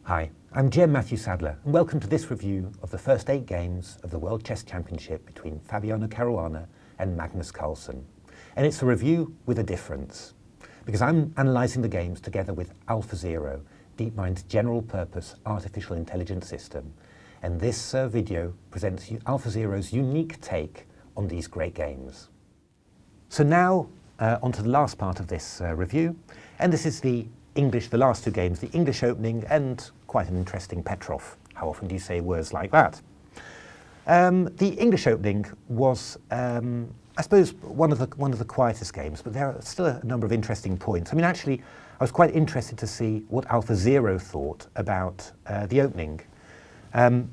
Hi, I'm Matthew Sadler, and welcome to this review of the first 8 games of the World Chess Championship between Fabiano-Caruana and Magnus Carlsen. And it's a review with a difference, because I'm analysing the games together with AlphaZero, DeepMind's general-purpose artificial intelligence system. And this video presents AlphaZero's unique take on these great games. So now, onto the last part of this review, and this is the last 2 games, the English opening and quite an interesting Petroff. How often do you say words like that? The English opening was, I suppose, one of the quietest games, but there are still a number of interesting points. I mean, actually, I was quite interested to see what AlphaZero thought about the opening.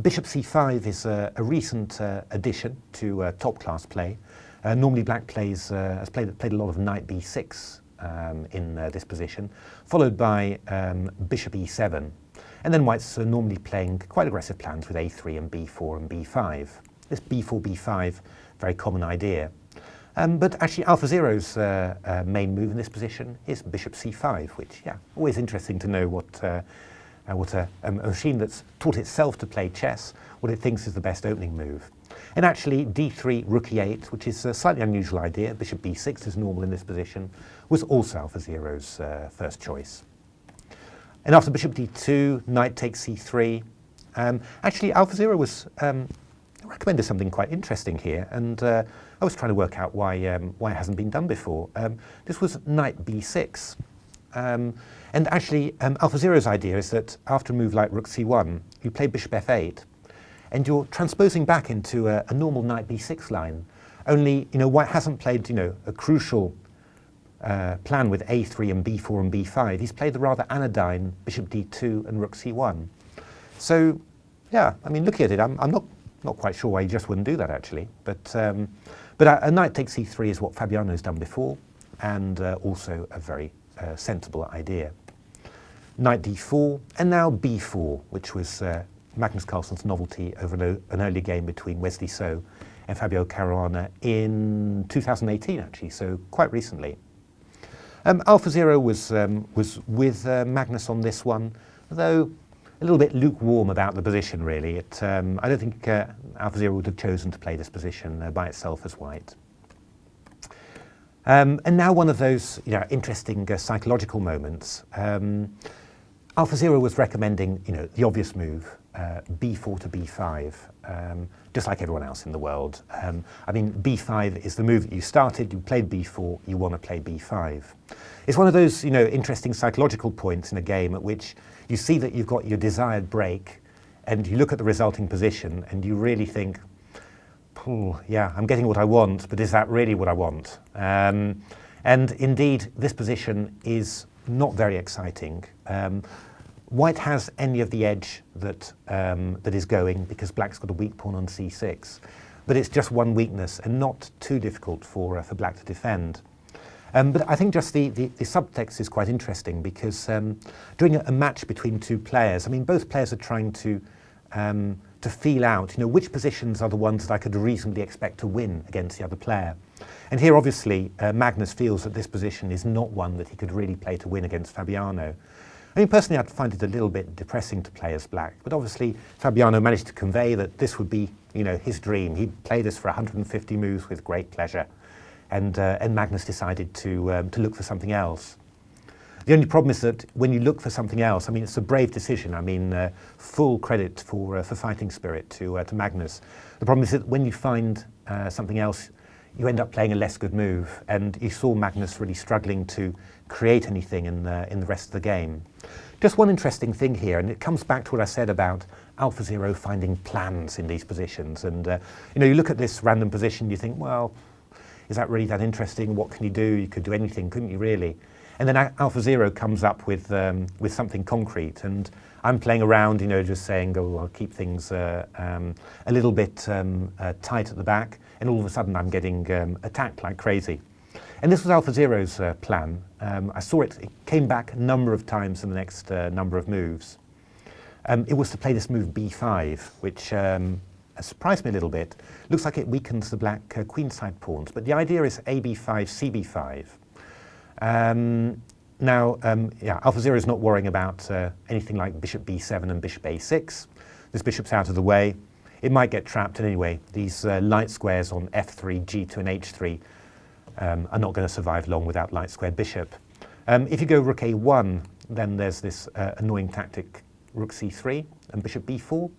Bishop c5 is a recent addition to top-class play. Normally, Black has played a lot of knight b6 in this position, followed by bishop e7. And then White's normally playing quite aggressive plans with a3 and b4 and b5. This b4, b5, very common idea. But actually AlphaZero's main move in this position is bishop c5, which, yeah, always interesting to know what a machine that's taught itself to play chess, what it thinks is the best opening move. And actually d3, rook e8, which is a slightly unusual idea, bishop b6 is normal in this position, was also AlphaZero's first choice. And after bishop d2, knight takes c3. Actually, AlphaZero was recommended something quite interesting here, and I was trying to work out why it hasn't been done before. This was knight b6. And actually, AlphaZero's idea is that after a move like rook c1, you play bishop f8, and you're transposing back into a normal knight b6 line. Only, White hasn't played, a crucial plan with a3 and b4 and b5. He's played the rather anodyne bishop d2 and rook c1. So, yeah, I mean, looking at it, I'm not quite sure why he just wouldn't do that, actually. But a knight takes c3 is what Fabiano's done before, and also a very sensible idea. Knight d4, and now b4, which was Magnus Carlsen's novelty over an early game between Wesley So and Fabiano-Caruana in 2018, actually, so quite recently. AlphaZero was with Magnus on this one, though a little bit lukewarm about the position, really. I don't think AlphaZero would have chosen to play this position by itself as White. And now one of those interesting psychological moments. AlphaZero was recommending the obvious move, b4 to b5, just like everyone else in the world. I mean, b5 is the move that you started, you played b4, you want to play b5. It's one of those interesting psychological points in a game at which you see that you've got your desired break, and you look at the resulting position and you really think, yeah, I'm getting what I want, but is that really what I want? And indeed, this position is not very exciting. White has any of the edge that is going because Black's got a weak pawn on c6, but it's just one weakness and not too difficult for Black to defend. But I think just the subtext is quite interesting because during a match between 2 players, I mean, both players are trying to feel out, which positions are the ones that I could reasonably expect to win against the other player. And here, obviously, Magnus feels that this position is not one that he could really play to win against Fabiano. I mean, personally, I'd find it a little bit depressing to play as Black, but obviously Fabiano managed to convey that this would be, his dream. He'd play this for 150 moves with great pleasure, and Magnus decided to look for something else. The only problem is that when you look for something else, I mean, it's a brave decision. I mean, full credit for fighting spirit to Magnus. The problem is that when you find something else, you end up playing a less good move, and you saw Magnus really struggling to create anything in the rest of the game. Just one interesting thing here, and it comes back to what I said about AlphaZero finding plans in these positions. And you look at this random position, you think, well, is that really that interesting? What can you do? You could do anything, couldn't you, really? And then AlphaZero comes up with something concrete, and I'm playing around, just saying, oh, I'll keep things a little bit tight at the back, and all of a sudden I'm getting attacked like crazy. And this was AlphaZero's plan. I saw it came back a number of times in the next number of moves. It was to play this move b5, which surprised me a little bit. Looks like it weakens the Black queenside pawns, but the idea is a b5, c b5. Now, yeah, AlphaZero is not worrying about anything like bishop b7 and bishop a6. This bishop's out of the way. It might get trapped, and anyway, these light squares on f3, g2 and h3 are not going to survive long without light squared bishop. If you go rook a1, then there's this annoying tactic rook c3 and bishop b4.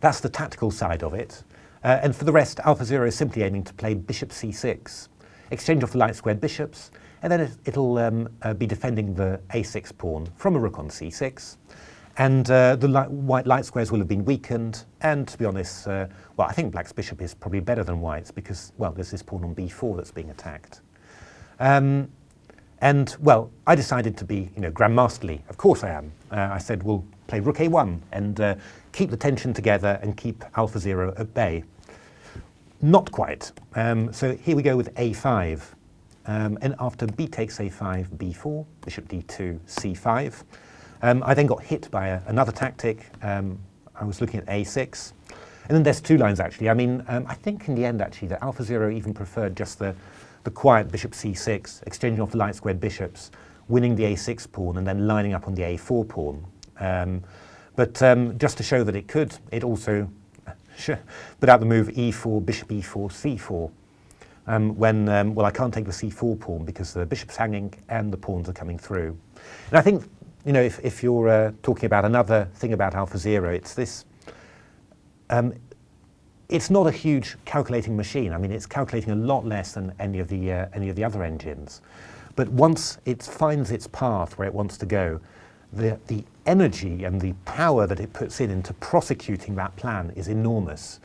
That's the tactical side of it. And for the rest, AlphaZero is simply aiming to play bishop c6, exchange off the light squared bishops, and then it'll be defending the a6 pawn from a rook on c6. And the white light squares will have been weakened, and to be honest, well, I think black's bishop is probably better than white's because, well, there's this pawn on b4 that's being attacked. And, well, I decided to be, grandmasterly. Of course I am. I said, we'll play rook a1 and keep the tension together and keep AlphaZero at bay. Not quite. So here we go with a5. And after b takes a5, b4, bishop d2, c5. I then got hit by another tactic. I was looking at a6. And then there's two lines, actually. I mean, I think in the end, actually, that AlphaZero even preferred just the quiet bishop c6, exchanging off the light squared bishops, winning the a6 pawn, and then lining up on the a4 pawn. But just to show that it could, it also put out the move e4, bishop e4, c4, when, well, I can't take the c4 pawn because the bishop's hanging and the pawns are coming through. And I think, if you're talking about another thing about AlphaZero, it's this, it's not a huge calculating machine. I mean, it's calculating a lot less than any of the other engines. But once it finds its path where it wants to go, the energy and the power that it puts into prosecuting that plan is enormous.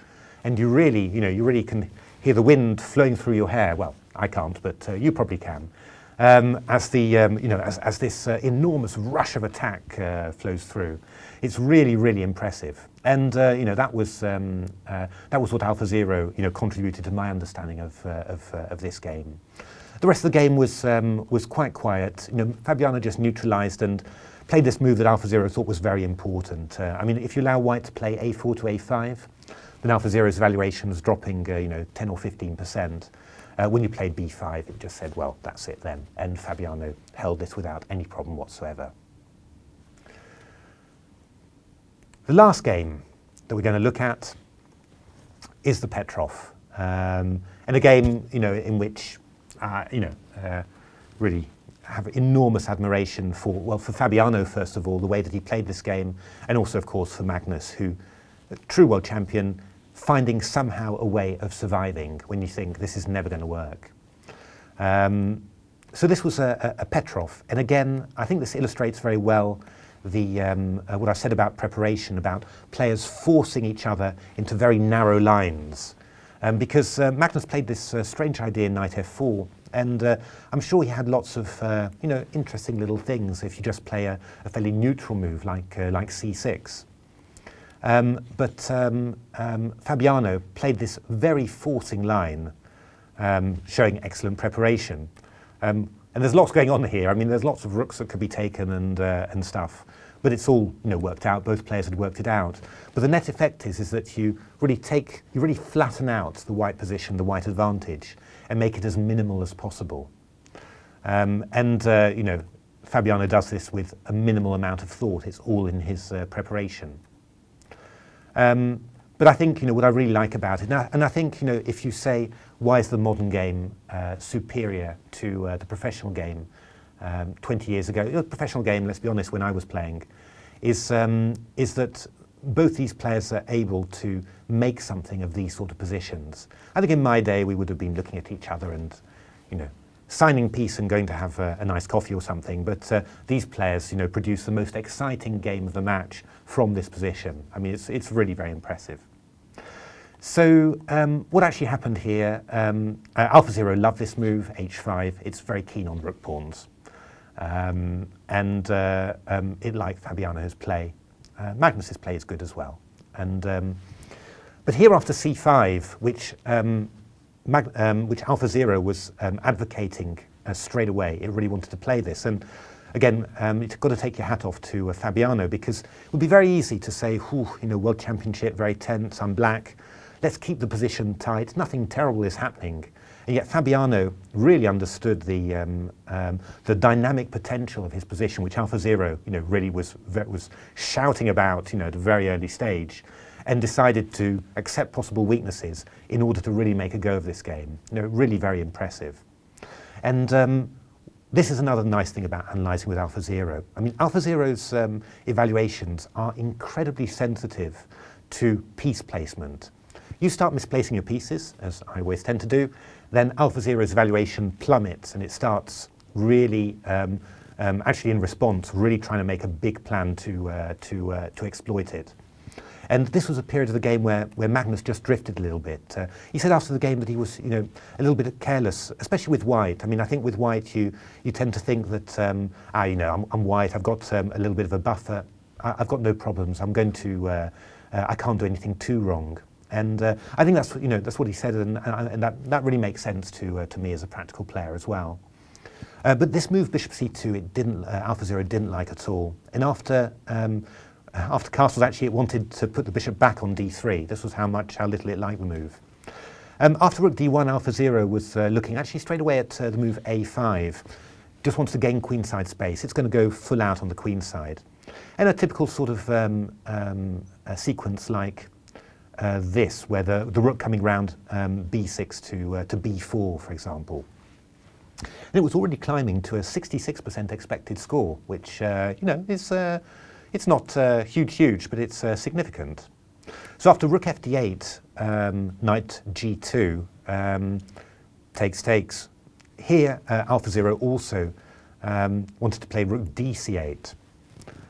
And you really can hear the wind flowing through your hair. Well, I can't, but you probably can. As this enormous rush of attack flows through. It's really, really impressive. And that was what AlphaZero contributed to my understanding of this game. The rest of the game was quite quiet. Fabiano just neutralized and played this move that AlphaZero thought was very important. I mean, if you allow white to play a4 to a5, then AlphaZero's valuation was dropping 10 or 15%. When you played b5, it just said, well, that's it then. And Fabiano held this without any problem whatsoever. The last game that we're going to look at is the Petroff. And a game, in which, really have enormous admiration for Fabiano, first of all, the way that he played this game, and also, of course, for Magnus, who, a true world champion, finding somehow a way of surviving when you think this is never going to work. So this was a Petroff, and again, I think this illustrates very well the what I said about preparation, about players forcing each other into very narrow lines. Because Magnus played this strange idea, knight f4, and I'm sure he had lots of interesting little things if you just play a fairly neutral move like c6. But Fabiano played this very forcing line, showing excellent preparation. And there's lots going on here. I mean, there's lots of rooks that could be taken and stuff. But it's all worked out. Both players had worked it out. But the net effect is that you really flatten out the white position, the white advantage, and make it as minimal as possible. Fabiano does this with a minimal amount of thought. It's all in his preparation. But I think, what I really like about it, and I think, if you say, why is the modern game superior to the professional game 20 years ago? The professional game, let's be honest, when I was playing, is that both these players are able to make something of these sort of positions. I think in my day, we would have been looking at each other and, signing peace and going to have a nice coffee or something. But these players, produce the most exciting game of the match from this position. I mean, it's really very impressive. So what actually happened here, AlphaZero loved this move, h5. It's very keen on rook pawns. It liked Fabiano's play. Magnus's play is good as well. But here after c5, which AlphaZero was advocating straight away, it really wanted to play this. And again, you've got to take your hat off to Fabiano, because it would be very easy to say, world championship, very tense, I'm black. Let's keep the position tight. Nothing terrible is happening. And yet Fabiano really understood the dynamic potential of his position, which AlphaZero, really was shouting about, at a very early stage, and decided to accept possible weaknesses in order to really make a go of this game. Really very impressive. And this is another nice thing about analysing with AlphaZero. I mean, AlphaZero's evaluations are incredibly sensitive to piece placement. You start misplacing your pieces, as I always tend to do, then AlphaZero's evaluation plummets, and it starts really, actually in response, really trying to make a big plan to exploit it. And this was a period of the game where Magnus just drifted a little bit. He said after the game that he was, a little bit careless, especially with white. I mean, I think with white you tend to think that, I'm white, I've got a little bit of a buffer, I've got no problems, I'm going to, I can't do anything too wrong. And I think that's what he said, and that really makes sense to me as a practical player as well. But this move, bishop c2, AlphaZero didn't like at all. And after castles, actually, it wanted to put the bishop back on d3. This was how little it liked the move. After rook d1, AlphaZero was looking actually straight away at the move a5. Just wants to gain queenside space. It's going to go full out on the queenside. And a typical sort of a sequence like this, where the rook coming round b6 to b4, for example. And it was already climbing to a 66% expected score, which, is... it's not huge, but it's significant. So after rook fd8, knight g2, takes. Here, AlphaZero also wanted to play rook dc8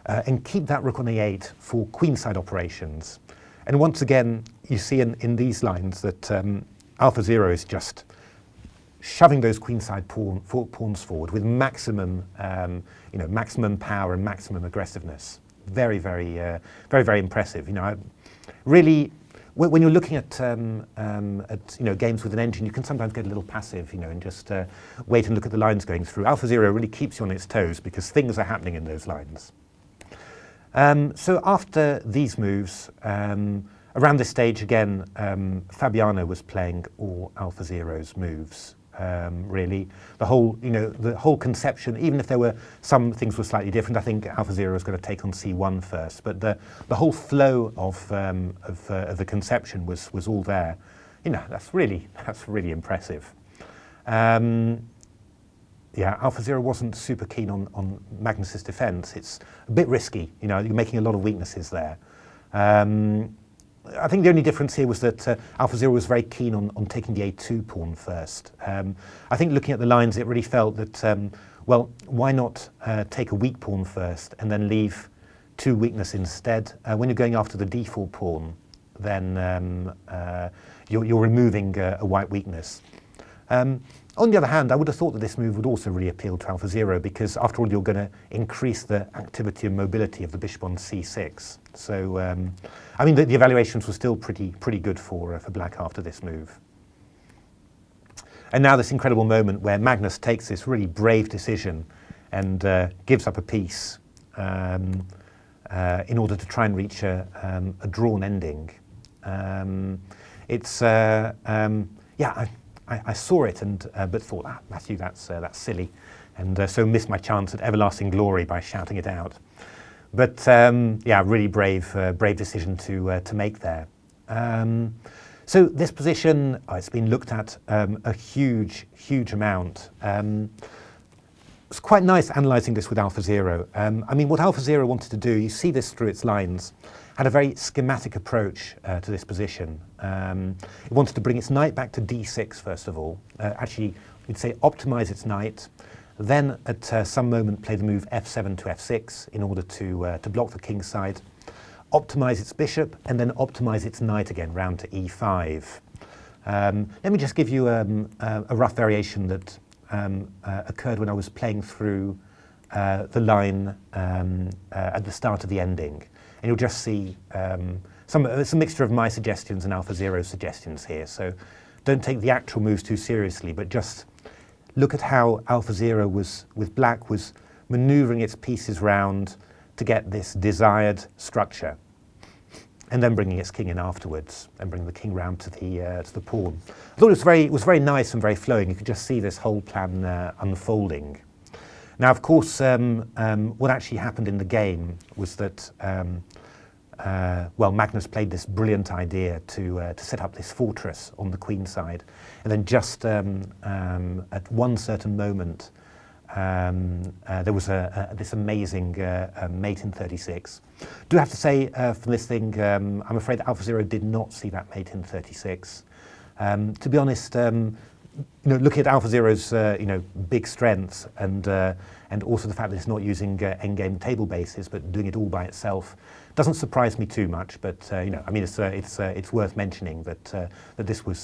and keep that rook on a8 for queenside operations. And once again, you see in these lines that AlphaZero is just shoving those queenside pawns forward with maximum, maximum power and maximum aggressiveness. Very, very impressive. Really, when you're looking at games with an engine, you can sometimes get a little passive, and just wait and look at the lines going through. AlphaZero really keeps you on its toes because things are happening in those lines. So after these moves, around this stage again, Fabiano was playing all AlphaZero's moves. Really, the whole conception, even if there were some things were slightly different, I think AlphaZero was going to take on c1 first, but the whole flow of the conception was all there. That's really impressive. AlphaZero wasn't super keen on Magnus's defense. It's a bit risky. You're making a lot of weaknesses there. I think the only difference here was that AlphaZero was very keen on taking the a2 pawn first. I think looking at the lines, it really felt that, well, why not take a weak pawn first and then leave two weaknesses instead? When you're going after the d4 pawn, then you're removing a white weakness. On the other hand, I would have thought that this move would also really appeal to AlphaZero because, after all, you're going to increase the activity and mobility of the bishop on c6. So, I mean, the evaluations were still pretty good for black after this move. And now this incredible moment where Magnus takes this really brave decision and gives up a piece in order to try and reach a drawn ending. I saw it but thought, Matthew, that's silly, and so missed my chance at everlasting glory by shouting it out. But really brave decision to make there. So this position, it's been looked at a huge amount. It's quite nice analysing this with AlphaZero. I mean, what AlphaZero wanted to do, you see this through its lines, had a very schematic approach to this position. It wanted to bring its knight back to d6, first of all. Actually, we'd say optimise its knight, then at some moment play the move f7 to f6 in order to block the king's side, optimise its bishop, and then optimise its knight again, round to e5. Let me just give you a rough variation that occurred when I was playing through the line at the start of the ending. And you'll just see it's a mixture of my suggestions and AlphaZero's suggestions here. So don't take the actual moves too seriously, but just look at how AlphaZero with black was manoeuvring its pieces round to get this desired structure. and then bringing its king in afterwards, and bringing the king round to the pawn. I thought it was very nice and very flowing. You could just see this whole plan unfolding. Now, of course, what actually happened in the game was that Magnus played this brilliant idea to set up this fortress on the queen side, and then just at one certain moment, there was this amazing mate in 36. Do have to say from this thing, I'm afraid that AlphaZero did not see that mate in 36. To be honest, looking at AlphaZero's big strengths and also the fact that it's not using endgame table bases but doing it all by itself doesn't surprise me too much. But it's worth mentioning that this was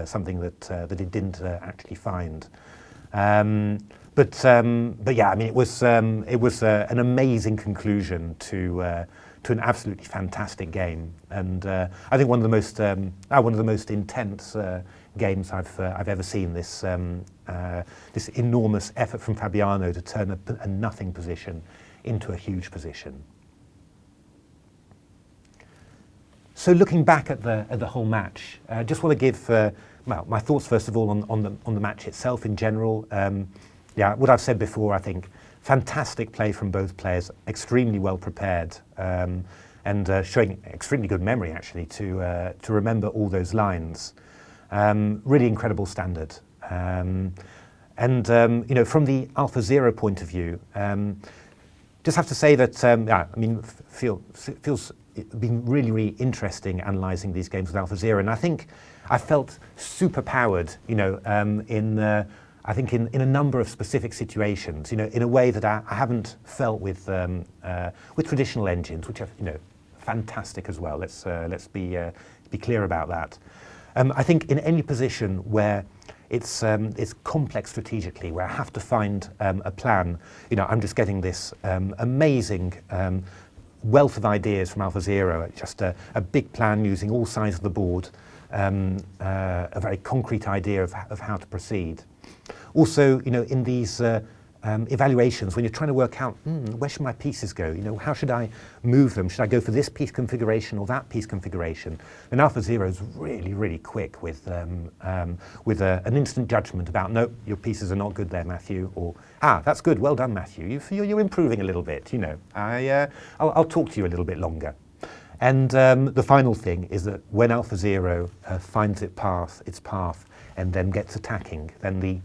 something that it didn't actually find. But yeah, I mean, it was an amazing conclusion to an absolutely fantastic game, and I think one of the most intense games I've ever seen. This enormous effort from Fabiano to turn a nothing position into a huge position. So looking back at the whole match, I just want to give my thoughts first of all on the match itself in general. Yeah, what I've said before, I think fantastic play from both players, extremely well prepared, and showing extremely good memory actually to remember all those lines. Really incredible standard. From the AlphaZero point of view, just have to say that feels been really interesting analysing these games with AlphaZero, and I think I felt super powered, in a number of specific situations, in a way that I haven't felt with traditional engines, which are fantastic as well. Let's be clear about that. I think in any position where it's complex strategically, where I have to find a plan, I'm just getting this amazing wealth of ideas from AlphaZero, just a big plan using all sides of the board, a very concrete idea of how to proceed. Also, in these evaluations, when you're trying to work out where should my pieces go, how should I move them? Should I go for this piece configuration or that piece configuration? And AlphaZero is really quick with an instant judgment about, no, your pieces are not good there, Matthew, or that's good, well done, Matthew. You're improving a little bit. I'll talk to you a little bit longer. And the final thing is that when AlphaZero finds its path and then gets attacking, then the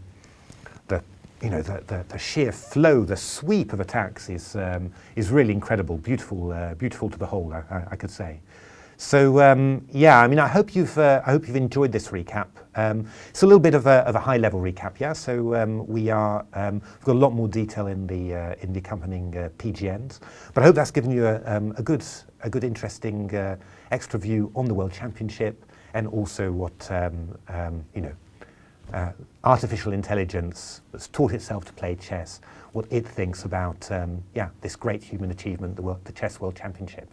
sheer flow, the sweep of attacks is really incredible, beautiful to behold, I could say. So yeah, I mean, I hope you've enjoyed this recap. It's a little bit of a high-level recap, yeah. So we've got a lot more detail in the accompanying PGNs, but I hope that's given you a good, interesting extra view on the World Championship, and also what artificial intelligence that's taught itself to play chess, what it thinks about this great human achievement, the Chess World Championship.